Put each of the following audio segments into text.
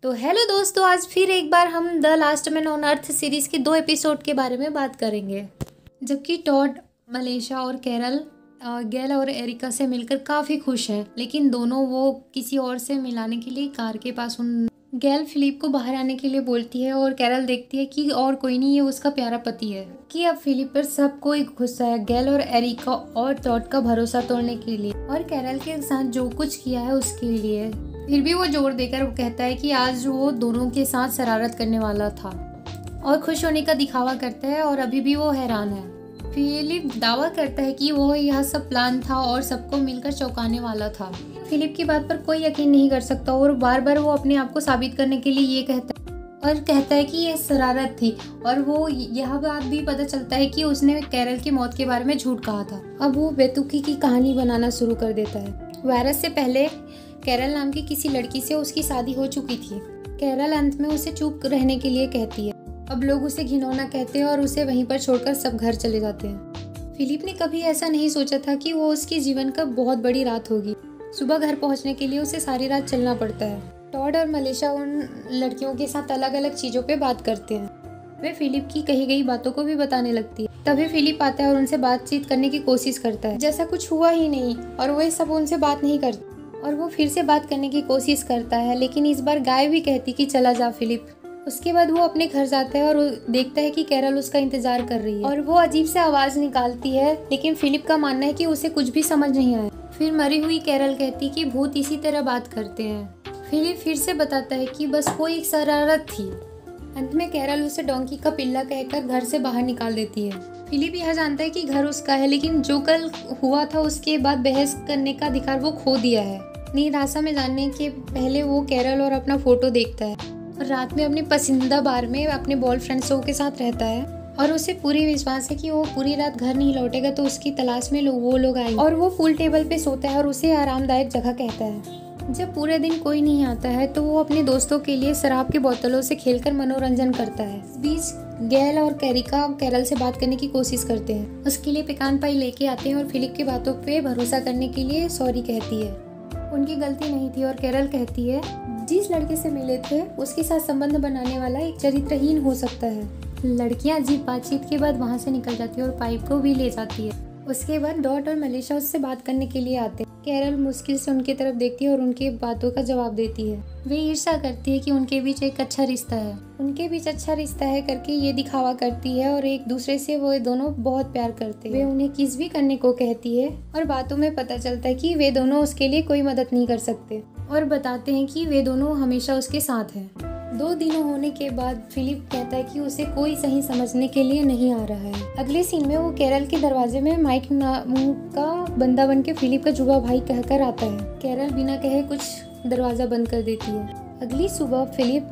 तो हेलो दोस्तों, आज फिर एक बार हम the last man on earth series के 2 एपिसोड के बारे में बात करेंगे। जबकि टॉड, मलेशिया और कैरल गैल और एरिका से मिलकर काफ़ी खुश है, लेकिन दोनों वो किसी और से मिलाने के लिए कार के पास गैल फिलिप को बाहर आने के लिए बोलती है और कैरल देखती है कि और कोई नहीं, ये उसका प्यारा पति है। कि अब फिलिप पर सब कोई गुस्सा है, गैल और एरिका और टॉड का भरोसा तोड़ने के लिए और कैरल के साथ जो कुछ किया है उसके लिए। फिर भी वो जोर देकर कहता है कि आज वो दोनों के साथ शरारत करने वाला था और खुश होने का दिखावा करता है और अभी भी वो हैरान है। फिलिप दावा करता है कि वो यह सब प्लान था और सबको मिलकर चौंकाने वाला था। फिलिप की बात पर कोई यकीन नहीं कर सकता और बार बार वो अपने आप को साबित करने के लिए ये कहता है कि यह शरारत थी। और वो यह बात भी पता चलता है कि उसने कैरल की मौत के बारे में झूठ कहा था। अब वो बेतुकी की कहानी बनाना शुरू कर देता है। वायरस से पहले कैरल नाम की किसी लड़की से उसकी शादी हो चुकी थी। कैरल अंत में उसे चुप रहने के लिए कहती है। अब लोग उसे घिनौना कहते हैं और उसे वहीं पर छोड़कर सब घर चले जाते हैं। फिलिप ने कभी ऐसा नहीं सोचा था कि वो उसके जीवन का बहुत बड़ी रात होगी। सुबह घर पहुंचने के लिए उसे सारी रात चलना पड़ता है। टॉड और मलेशिया उन लड़कियों के साथ अलग अलग चीजों पे बात करते हैं। वे फिलिप की कही गई बातों को भी बताने लगती है। तभी फिलिप आता है और उनसे बातचीत करने की कोशिश करता है जैसा कुछ हुआ ही नहीं, और वे सब उनसे बात नहीं करते। और वो फिर से बात करने की कोशिश करता है, लेकिन इस बार गाय भी कहती कि चला जा फिलिप। उसके बाद वो अपने घर जाता है और देखता है कि कैरल उसका इंतजार कर रही है और वो अजीब से आवाज निकालती है, लेकिन फिलिप का मानना है कि उसे कुछ भी समझ नहीं आया। फिर मरी हुई कैरल कहती कि भूत इसी तरह बात करते हैं। फिलिप फिर से बताता है कि बस वो एक शरारत थी। अंत में कैरल उसे डोंकी का पिल्ला कहकर घर से बाहर निकाल देती है। फिलिप यह जानता है कि घर उसका है, लेकिन जो कल हुआ था उसके बाद बहस करने का अधिकार वो खो दिया है। निराशा में जानने के पहले वो कैरल और अपना फोटो देखता है और रात में अपने पसंदीदा बार में अपने बॉयफ्रेंड्सों के साथ रहता है और उसे पूरी विश्वास है कि वो पूरी रात घर नहीं लौटेगा तो उसकी तलाश में वो लोग आएंगे। और वो पूल टेबल पे सोता है और उसे आरामदायक जगह कहता है। जब पूरे दिन कोई नहीं आता है तो वो अपने दोस्तों के लिए शराब की बोतलों से खेलकर मनोरंजन करता है। इस बीच गैल और कैरिका कैरल से बात करने की कोशिश करते हैं। उसके लिए पेकान पाई लेके आते हैं और फिलिप की बातों पे भरोसा करने के लिए सॉरी कहती है। उनकी गलती नहीं थी और कैरल कहती है जिस लड़के से मिले थे उसके साथ संबंध बनाने वाला एक चरित्रहीन हो सकता है। लड़कियां अजीब बातचीत के बाद वहां से निकल जाती है और पाइप को भी ले जाती है। उसके बाद डॉट और मलेशिया उससे बात करने के लिए आते हैं। कैरल मुश्किल से उनकी तरफ देखती है और उनकी बातों का जवाब देती है। वे ईर्ष्या करती है कि उनके बीच एक अच्छा रिश्ता है। उनके बीच अच्छा रिश्ता है करके ये दिखावा करती है और एक दूसरे से वो दोनों बहुत प्यार करते हैं। वे उन्हें किस भी करने को कहती है और बातों में पता चलता है कि वे दोनों उसके लिए कोई मदद नहीं कर सकते और बताते हैं कि वे दोनों हमेशा उसके साथ हैं। 2 दिनों होने के बाद फिलिप कहता है कि उसे कोई सही समझने के लिए नहीं आ रहा है। अगले सीन में वो कैरल के दरवाजे में माइक नाम का बंदा बन के फिलिप का जुआ भाई कहकर आता है। कैरल बिना कहे कुछ दरवाजा बंद कर देती है। अगली सुबह फिलिप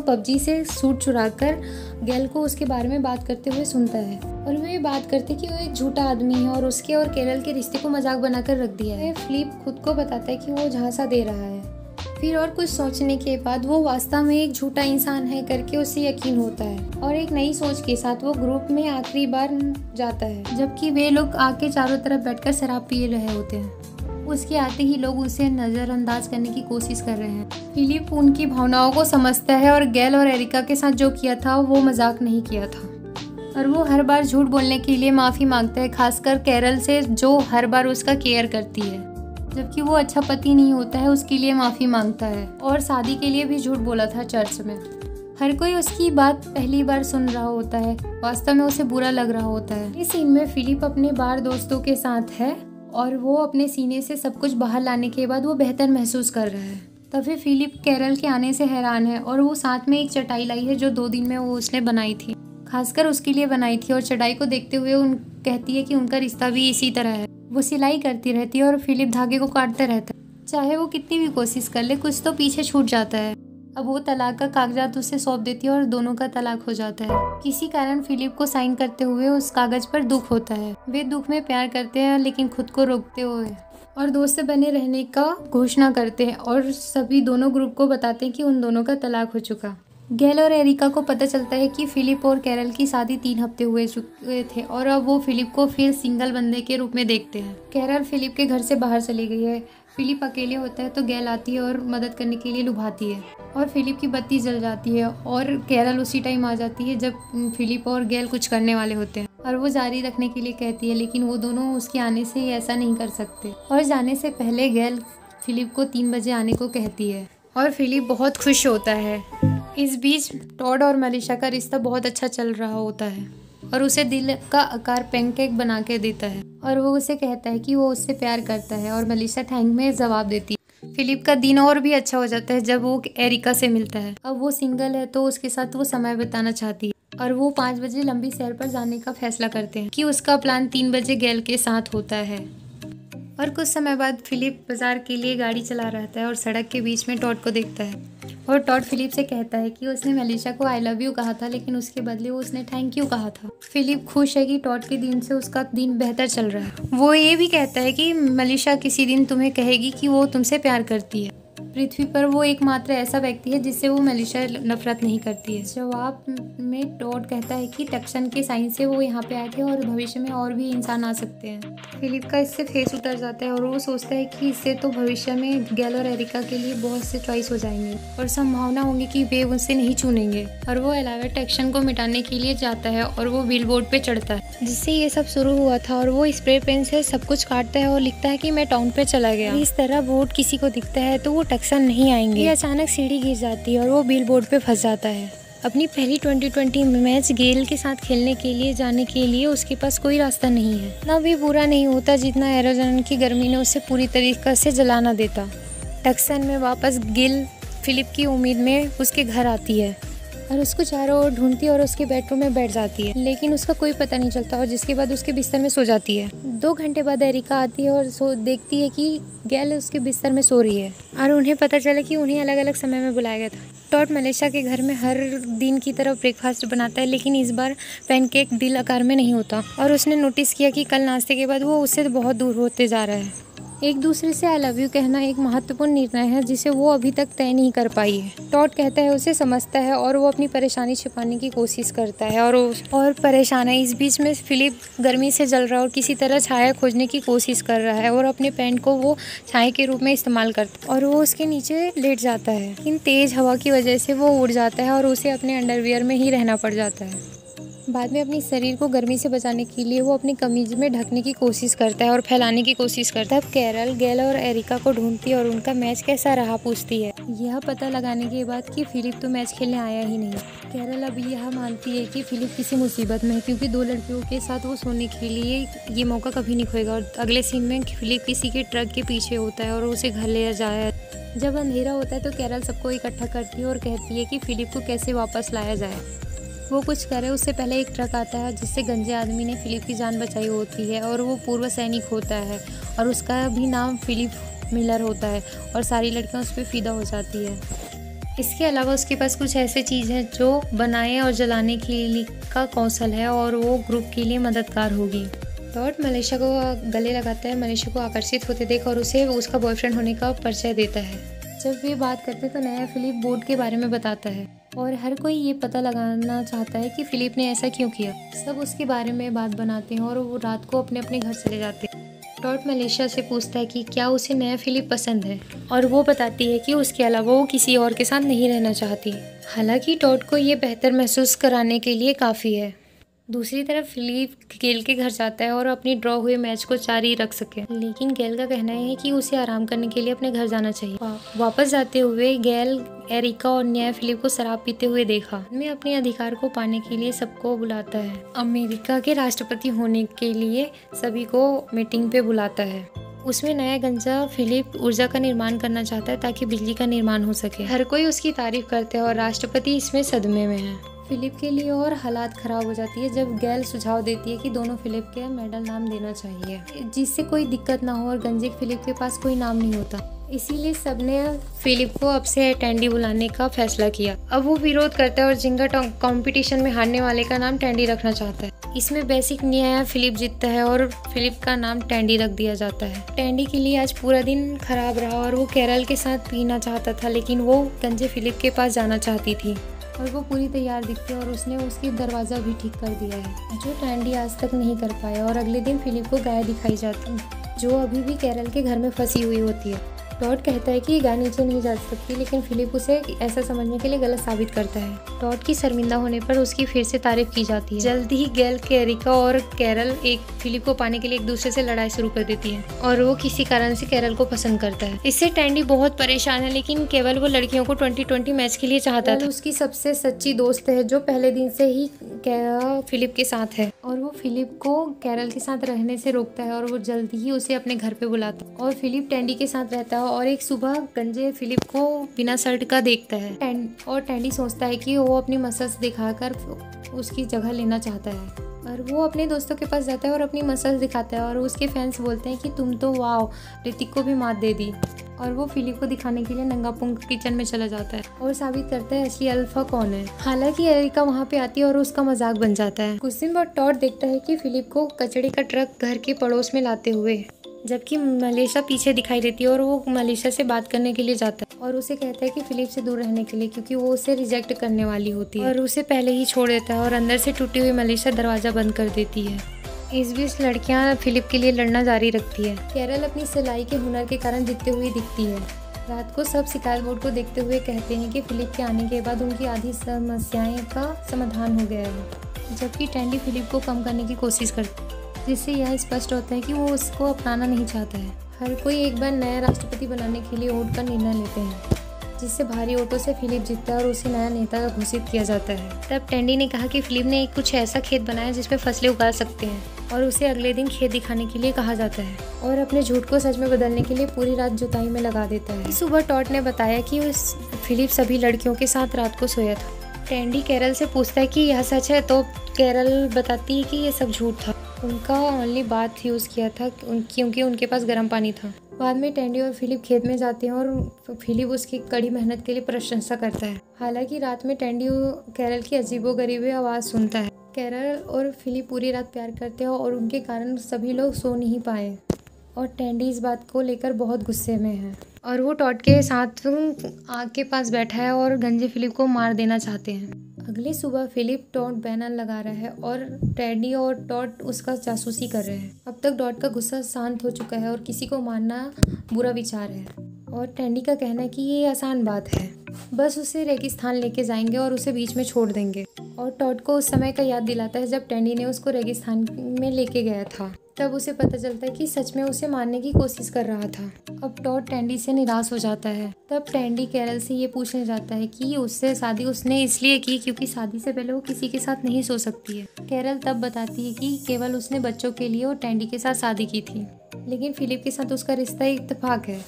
पबजी से सूट चुराकर गैल को उसके बारे में बात करते हुए सुनता है और वे बात करते कि वो एक झूठा आदमी है और उसके और कैरल के रिश्ते को मजाक बनाकर रख दिया है। फिलिप खुद को बताता है कि वो झांसा दे रहा है। फिर और कुछ सोचने के बाद वो वास्तव में एक झूठा इंसान है करके उसे यकीन होता है और एक नई सोच के साथ वो ग्रुप में आखिरी बार जाता है, जबकि वे लोग आके चारों तरफ बैठकर शराब पी रहे होते हैं। उसके आते ही लोग उसे नजरअंदाज करने की कोशिश कर रहे हैं। फिलिप उनकी भावनाओं को समझता है और गैल और एरिका के साथ जो किया था वो मजाक नहीं किया था और वो हर बार झूठ बोलने के लिए माफी मांगता है, खासकर कैरल से जो हर बार उसका केयर करती है। जबकि वो अच्छा पति नहीं होता है उसके लिए माफी मांगता है और शादी के लिए भी झूठ बोला था चर्च में। हर कोई उसकी बात पहली बार सुन रहा होता है, वास्तव में उसे बुरा लग रहा होता है। इस सीन में फिलिप अपने बार दोस्तों के साथ है और वो अपने सीने से सब कुछ बाहर लाने के बाद वो बेहतर महसूस कर रहा है। तभी फिलिप कैरल के आने से हैरान है और वो साथ में एक चटाई लाई है जो 2 दिन में वो उसने बनाई थी, खासकर उसके लिए बनाई थी। और चटाई को देखते हुए कहती है कि उनका रिश्ता भी इसी तरह है। वो सिलाई करती रहती है और फिलिप धागे को काटता रहता है। चाहे वो कितनी भी कोशिश कर ले कुछ तो पीछे छूट जाता है। अब वो तलाक का कागजात उसे सौंप देती है और दोनों का तलाक हो जाता है। किसी कारण फिलिप को साइन करते हुए उस कागज पर दुख होता है। वे दुख में प्यार करते हैं लेकिन खुद को रोकते हुए और दोस्त से बने रहने का घोषणा करते हैं और सभी दोनों ग्रुप को बताते हैं कि उन दोनों का तलाक हो चुका। गैल और एरिका को पता चलता है कि फिलिप और कैरल की शादी 3 हफ्ते हुए चुके थे और अब वो फिलिप को फिर सिंगल बंदे के रूप में देखते हैं। कैरल फिलिप के घर से बाहर चली गई है। फिलिप अकेले होता है तो गैल आती है और मदद करने के लिए लुभाती है और फिलिप की बत्ती जल जाती है और कैरल उसी टाइम आ जाती है जब फिलिप और गैल कुछ करने वाले होते हैं और वो जारी रखने के लिए कहती है, लेकिन वो दोनों उसके आने से ऐसा नहीं कर सकते। और जाने से पहले गैल फिलिप को 3 बजे आने को कहती है और फिलिप बहुत खुश होता है। इस बीच टॉड और मलेशिया का रिश्ता बहुत अच्छा चल रहा होता है और उसे दिल का आकार पैनकेक बना के देता है और वो उसे कहता है कि वो उससे प्यार करता है और मलेशिया थैंक में जवाब देती है। फिलिप का दिन और भी अच्छा हो जाता है जब वो एरिका से मिलता है। अब वो सिंगल है तो उसके साथ वो समय बिताना चाहती है और वो 5 बजे लंबी सैर पर जाने का फैसला करते हैं कि उसका प्लान 3 बजे गैल के साथ होता है। और कुछ समय बाद फिलिप बाजार के लिए गाड़ी चला रहता है और सड़क के बीच में टॉड को देखता है और टॉड फिलिप से कहता है कि उसने मलेशिया को आई लव यू कहा था, लेकिन उसके बदले वो उसने थैंक यू कहा था। फिलिप खुश है कि टॉड के दिन से उसका दिन बेहतर चल रहा है। वो ये भी कहता है कि मलेशिया किसी दिन तुम्हें कहेगी कि वो तुमसे प्यार करती है। पृथ्वी पर वो एकमात्र ऐसा व्यक्ति है जिससे वो मलेशिया नफरत नहीं करती है। जवाब में टॉड कहता है कि टक्सन के साइन से वो यहाँ पे आए थे और भविष्य में और भी इंसान आ सकते हैं। फिलिप का इससे फेस उतर जाता है और वो सोचता है कि इससे तो भविष्य में गैल और एरिका के लिए बहुत से चॉइस हो जाएंगे और संभावना होंगी कि वे उनसे नहीं चुनेंगे। और वो अलावा टक्सन को मिटाने के लिए जाता है और वो बिलबोर्ड पे चढ़ता है जिससे ये सब शुरू हुआ था और वो स्प्रे पेन से सब कुछ काटता है और लिखता है कि मैं टाउन पे चला गया। इस तरह बोर्ड किसी को दिखता है तो वो टक्सन नहीं आएंगे। ये अचानक सीढ़ी गिर जाती है और वो बिलबोर्ड पे फंस जाता है। अपनी पहली 2020 मैच गेल के साथ खेलने के लिए जाने के लिए उसके पास कोई रास्ता नहीं है। ना भी बुरा नहीं होता जितना एरोजन की गर्मी ने उसे पूरी तरीके से जला ना देता। टक्सन में वापस गेल फिलिप की उम्मीद में उसके घर आती है और उसको चारों ओर ढूंढती है और उसके बेडरूम में बैठ जाती है, लेकिन उसका कोई पता नहीं चलता और जिसके बाद उसके बिस्तर में सो जाती है। 2 घंटे बाद एरिका आती है और देखती है कि गैल उसके बिस्तर में सो रही है और उन्हें पता चला कि उन्हें अलग अलग समय में बुलाया गया था। टॉड मलेशिया के घर में हर दिन की तरह ब्रेकफास्ट बनाता है, लेकिन इस बार पैनकेक दिल आकार में नहीं होता और उसने नोटिस किया कि कल नाश्ते के बाद वो उससे बहुत दूर होते जा रहा है। एक दूसरे से आई लव यू कहना एक महत्वपूर्ण निर्णय है जिसे वो अभी तक तय नहीं कर पाई है। टॉड कहता है उसे समझता है और वो अपनी परेशानी छिपाने की कोशिश करता है और परेशान है। इस बीच में फिलिप गर्मी से जल रहा है और किसी तरह छाया खोजने की कोशिश कर रहा है और अपने पैंट को वो छाया के रूप में इस्तेमाल करता है और वो उसके नीचे लेट जाता है, लेकिन तेज हवा की वजह से वो उड़ जाता है और उसे अपने अंडरवियर में ही रहना पड़ जाता है। बाद में अपने शरीर को गर्मी से बचाने के लिए वो अपनी कमीज में ढकने की कोशिश करता है और फैलाने की कोशिश करता है। कैरल गैल और एरिका को ढूंढती है और उनका मैच कैसा रहा पूछती है, यह पता लगाने के बाद कि फिलिप तो मैच खेलने आया ही नहीं। कैरल अब यह मानती है कि फिलिप किसी मुसीबत में है क्योंकि 2 लड़कियों के साथ वो सोने के लिए ये मौका कभी नहीं खोएगा। और अगले सीन में फिलिप किसी के ट्रक के पीछे होता है और उसे घर ले जाया। जब अंधेरा होता है तो कैरल सबको इकट्ठा करती है और कहती है कि फिलिप को कैसे वापस लाया जाए। वो कुछ करे उससे पहले एक ट्रक आता है जिससे गंजे आदमी ने फिलिप की जान बचाई होती है और वो पूर्व सैनिक होता है और उसका भी नाम फिलिप मिलर होता है और सारी लड़कियां उस पर फिदा हो जाती है। इसके अलावा उसके पास कुछ ऐसे चीज़ है जो बनाए और जलाने के लिए का कौशल है और वो ग्रुप के लिए मददगार होगी। टॉड मलेशिया को गले लगाता है, मलेशिया को आकर्षित होते देख और उसे उसका बॉयफ्रेंड होने का परिचय देता है। जब वे बात करते तो नया फिलिप बोर्ड के बारे में बताता है और हर कोई ये पता लगाना चाहता है कि फिलिप ने ऐसा क्यों किया। सब उसके बारे में बात बनाते हैं और वो रात को अपने अपने घर चले जाते हैं। टॉड मलेशिया से पूछता है कि क्या उसे नया फिलिप पसंद है और वो बताती है कि उसके अलावा वो किसी और के साथ नहीं रहना चाहती। हालांकि टॉड को ये बेहतर महसूस कराने के लिए काफ़ी है। दूसरी तरफ फिलिप गेल के घर जाता है और अपनी ड्रॉ हुए मैच को जारी रख सके, लेकिन गेल का कहना है कि उसे आराम करने के लिए अपने घर जाना चाहिए। वापस जाते हुए गेल एरिका और नया फिलिप को शराब पीते हुए देखा। में अपने अधिकार को पाने के लिए सबको बुलाता है। अमेरिका के राष्ट्रपति होने के लिए सभी को मीटिंग पे बुलाता है। उसमें नया गंजा फिलिप ऊर्जा का निर्माण करना चाहता है ताकि बिजली का निर्माण हो सके। हर कोई उसकी तारीफ करते हैं और राष्ट्रपति इसमें सदमे में है। फिलिप के लिए और हालात खराब हो जाती है जब गैल सुझाव देती है कि दोनों फिलिप के मेडल नाम देना चाहिए जिससे कोई दिक्कत ना हो और गंजे फिलिप के पास कोई नाम नहीं होता। इसीलिए सबने फिलिप को अब से टैंडी बुलाने का फैसला किया। अब वो विरोध करता है और जिंगा कंपटीशन में हारने वाले का नाम टैंडी रखना चाहता है। इसमें बेसिक न्याय फिलिप जीतता है और फिलिप का नाम टैंडी रख दिया जाता है। टैंडी के लिए आज पूरा दिन खराब रहा और वो कैरल के साथ पीना चाहता था, लेकिन वो गंजे फिलिप के पास जाना चाहती थी और वो पूरी तैयार दिखती है और उसने उसकी दरवाज़ा भी ठीक कर दिया है जो टैंडी आज तक नहीं कर पाया। और अगले दिन फिलिप को गाय दिखाई जाती है। जो अभी भी कैरल के घर में फंसी हुई होती है। टॉड कहता है कि ये गाय नीचे नहीं जा सकती, लेकिन फिलिप उसे ऐसा समझने के लिए गलत साबित करता है। टॉड की शर्मिंदा होने पर उसकी फिर से तारीफ की जाती है। जल्दी ही गैल, एरिका और कैरल फिलिप को पाने के लिए एक दूसरे से लड़ाई शुरू कर देती है और वो किसी कारण से कैरल को पसंद करता है। इससे टैंडी बहुत परेशान है, लेकिन केवल वो लड़कियों को 2020 मैच के लिए चाहता था। उसकी सबसे सच्ची दोस्त है जो पहले दिन से ही फिलिप के साथ है और वो फिलिप को कैरल के साथ रहने से रोकता है और वो जल्दी ही उसे अपने घर पे बुलाता है और फिलिप टैंडी के साथ रहता है और एक सुबह गंजे फिलिप को बिना शर्ट का देखता है और टैंडी सोचता है कि वो अपनी मसल्स दिखाकर उसकी जगह लेना चाहता है और वो अपने दोस्तों के पास जाता है और अपनी मसल्स दिखाता है और उसके फैंस बोलते हैं कि तुम तो वाओ, ऋतिक को भी मात दे दी। और वो फिलिप को दिखाने के लिए नंगा पुंग किचन में चला जाता है और साबित करता है असली अल्फा कौन है। हालांकि एरिका वहाँ पे आती है और उसका मजाक बन जाता है। कुछ दिन बाद टॉड देखता है कि फिलिप को कचड़े का ट्रक घर के पड़ोस में लाते हुए, जबकि मलेशिया पीछे दिखाई देती है और वो मलेशिया से बात करने के लिए जाता है और उसे कहता है कि फिलिप से दूर रहने के लिए, क्योंकि वो उसे रिजेक्ट करने वाली होती है और उसे पहले ही छोड़ देता है और अंदर से टूटी हुई मलेशिया दरवाजा बंद कर देती है। इस बीच लड़कियां फिलिप के लिए लड़ना जारी रखती है। कैरल अपनी सिलाई के हुनर के कारण जीतती हुई दिखती है। रात को सब शिकायत बोर्ड को देखते हुए कहते हैं कि फिलिप के आने के बाद उनकी आधी समस्याएं का समाधान हो गया है, जबकि टैंडी फिलिप को कम करने की कोशिश करती है, जिससे यह स्पष्ट होता है कि वो उसको अपनाना नहीं चाहता है। हर कोई एक बार नया राष्ट्रपति बनाने के लिए वोट का निर्णय लेते हैं, जिससे भारी वोटों से फिलिप जीतता है और उसे नया नेता घोषित किया जाता है। तब टैंडी ने कहा कि फिलिप ने कुछ ऐसा खेत बनाया जिसमें फसलें उगा सकते हैं और उसे अगले दिन खेत दिखाने के लिए कहा जाता है और अपने झूठ को सच में बदलने के लिए पूरी रात जुताई में लगा देता है। सुबह टॉड ने बताया कि फिलिप सभी लड़कियों के साथ रात को सोया था। टैंडी कैरल से पूछता है कि यह सच है, तो कैरल बताती है कि ये सब झूठ था। उनका ओनली बाथ यूज़ किया था क्योंकि उनके पास गर्म पानी था। बाद में टैंडी और फिलिप खेत में जाते हैं और फिलिप उसकी कड़ी मेहनत के लिए प्रशंसा करता है। हालांकि रात में टैंडी कैरल की अजीबोगरीब आवाज़ सुनता है। कैरल और फिलिप पूरी रात प्यार करते हैं और उनके कारण सभी लोग सो नहीं पाए और टैंडी इस बात को लेकर बहुत गुस्से में है और वो टॉड के साथ आग के पास बैठा है और गंजे फिलिप को मार देना चाहते हैं। अगली सुबह फिलिप टॉड बैनर लगा रहा है और टैंडी और टॉड उसका जासूसी कर रहे हैं। अब तक टॉड का गुस्सा शांत हो चुका है और किसी को मारना बुरा विचार है और टैंडी का कहना है कि ये आसान बात है, बस उसे रेगिस्तान लेके जाएंगे और उसे बीच में छोड़ देंगे और टॉड को उस समय का याद दिलाता है जब टैंडी ने उसको रेगिस्तान में लेके गया था। तब उसे पता चलता है कि सच में उसे मारने की कोशिश कर रहा था। अब टॉड टैंडी से निराश हो जाता है। तब टैंडी कैरल से ये पूछने जाता है कि उससे शादी उसने इसलिए की क्योंकि शादी से पहले वो किसी के साथ नहीं सो सकती है। कैरल तब बताती है कि केवल उसने बच्चों के लिए और टैंडी के साथ शादी की थी, लेकिन फिलिप के साथ उसका रिश्ता इत्तेफाक है।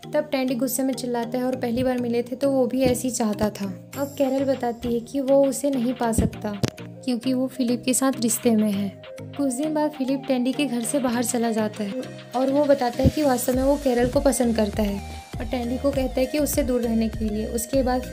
तब टैंडी गुस्से में चिल्लाता है और पहली बार मिले थे तो वो भी ऐसे ही चाहता था। अब कैरल बताती है कि वो उसे नहीं पा सकता क्योंकि वो फिलिप के साथ रिश्ते में है। कुछ दिन बाद फिलिप टैंडी के घर से बाहर चला जाता है और वो बताता है कि वास्तव में वो कैरल को पसंद करता है और टैंडी को कहता है कि उससे दूर रहने के लिए। उसके बाद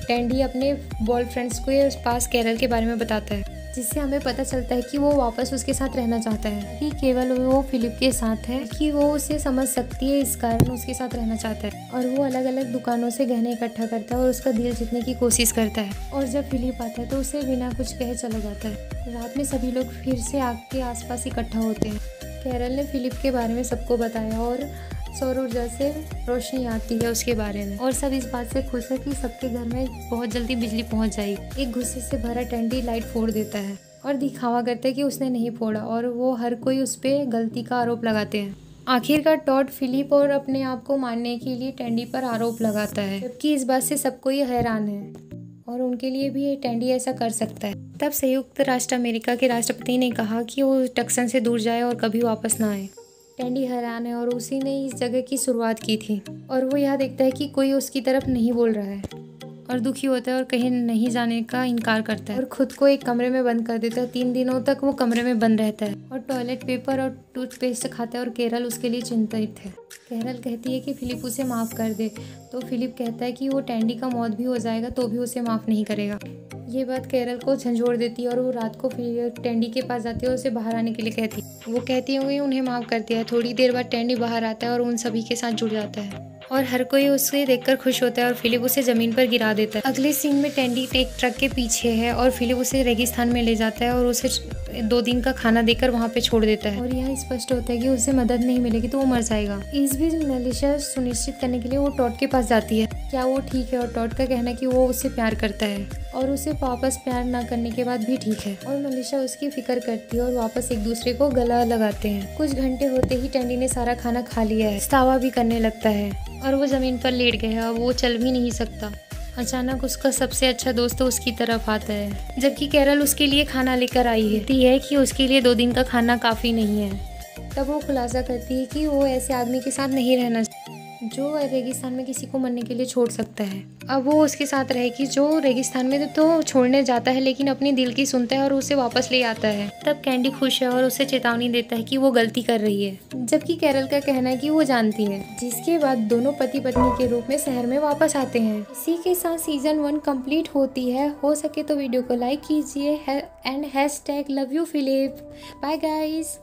टैंडी अपने बॉयफ्रेंड्स के पास कैरल के बारे में बताता है, जिससे हमें पता चलता है कि वो वापस उसके साथ रहना चाहता है, कि केवल वो फिलिप के साथ है कि वो उसे समझ सकती है, इस कारण उसके साथ रहना चाहता है। और वो अलग अलग दुकानों से गहने इकट्ठा करता है और उसका दिल जीतने की कोशिश करता है और जब फिलिप आता है तो उसे बिना कुछ कहे चला जाता है। रात में सभी लोग फिर से आग के आसपास इकट्ठा होते हैं। कैरल ने फिलिप के बारे में सबको बताया और सौर ऊर्जा से रोशनी आती है उसके बारे में और सब इस बात से खुश है कि सबके घर में बहुत जल्दी बिजली पहुंच जाएगी। एक गुस्से से भरा टैंडी लाइट फोड़ देता है और दिखावा करता है कि उसने नहीं फोड़ा और वो हर कोई उस पर गलती का आरोप लगाते हैं। आखिरकार टॉड फिलिप और अपने आप को मारने के लिए टैंडी पर आरोप लगाता है, जबकि इस बात से सबको ये हैरान है और उनके लिए भी ये टैंडी ऐसा कर सकता है। तब संयुक्त राष्ट्र अमेरिका के राष्ट्रपति ने कहा कि वो टक्सन से दूर जाए और कभी वापस ना आए। टैंडी हैरान है और उसी ने इस जगह की शुरुआत की थी और वो यह देखता है कि कोई उसकी तरफ नहीं बोल रहा है और दुखी होता है और कहीं नहीं जाने का इनकार करता है और खुद को एक कमरे में बंद कर देता है। 3 दिनों तक वो कमरे में बंद रहता है और टॉयलेट पेपर और टूथपेस्ट खाता है और कैरल उसके लिए चिंतित है। कैरल कहती है कि फिलिप उसे माफ़ कर दे, तो फिलिप कहता है कि वो टैंडी का मौत भी हो जाएगा तो भी उसे माफ़ नहीं करेगा। ये बात कैरल को झंझोड़ देती है और वो रात को फिर टैंडी के पास जाती है और उसे बाहर आने के लिए कहती है। वो कहती है कि उन्हें माफ़ कर दिया है। थोड़ी देर बाद टैंडी बाहर आता है और उन सभी के साथ जुड़ जाता है और हर कोई उसे देखकर खुश होता है और फिलिप उसे ज़मीन पर गिरा देता है। अगले सीन में टैंडी एक ट्रक के पीछे है और फिलिप उसे रेगिस्तान में ले जाता है और उसे 2 दिन का खाना देकर वहाँ पे छोड़ देता है। और यहाँ स्पष्ट होता है कि उसे मदद नहीं मिलेगी तो वो मर जाएगा। इस बीच मेलिशा सुनिश्चित करने के लिए वो टॉड के पास जाती है क्या वो ठीक है, और टॉड का कहना है कि वो उससे प्यार करता है और उसे वापस प्यार ना करने के बाद भी ठीक है। और मेलिशा उसकी फिक्र करती है और वापस एक दूसरे को गला लगाते हैं। कुछ घंटे होते ही टैंडी ने सारा खाना खा लिया है, पछतावा भी करने लगता है और वो ज़मीन पर लेट गया। वो चल भी नहीं सकता। अचानक उसका सबसे अच्छा दोस्त उसकी तरफ आता है, जबकि कैरल उसके लिए खाना लेकर आई है कि उसके लिए 2 दिन का खाना काफ़ी नहीं है। तब वो खुलासा करती है कि वो ऐसे आदमी के साथ नहीं रहना जो रेगिस्तान में किसी को मरने के लिए छोड़ सकता है। अब वो उसके साथ रहेगी जो रेगिस्तान में तो छोड़ने जाता है लेकिन अपनी दिल की सुनता है और उसे वापस ले आता है। तब कैंडी खुश है और उसे चेतावनी देता है कि वो गलती कर रही है, जबकि कैरल का कहना है कि वो जानती है। जिसके बाद दोनों पति पत्नी के रूप में शहर में वापस आते हैं। इसी के साथ सीजन 1 कंप्लीट होती है। हो सके तो वीडियो को लाइक कीजिए एंड #LoveYouPhilip। Bye guys.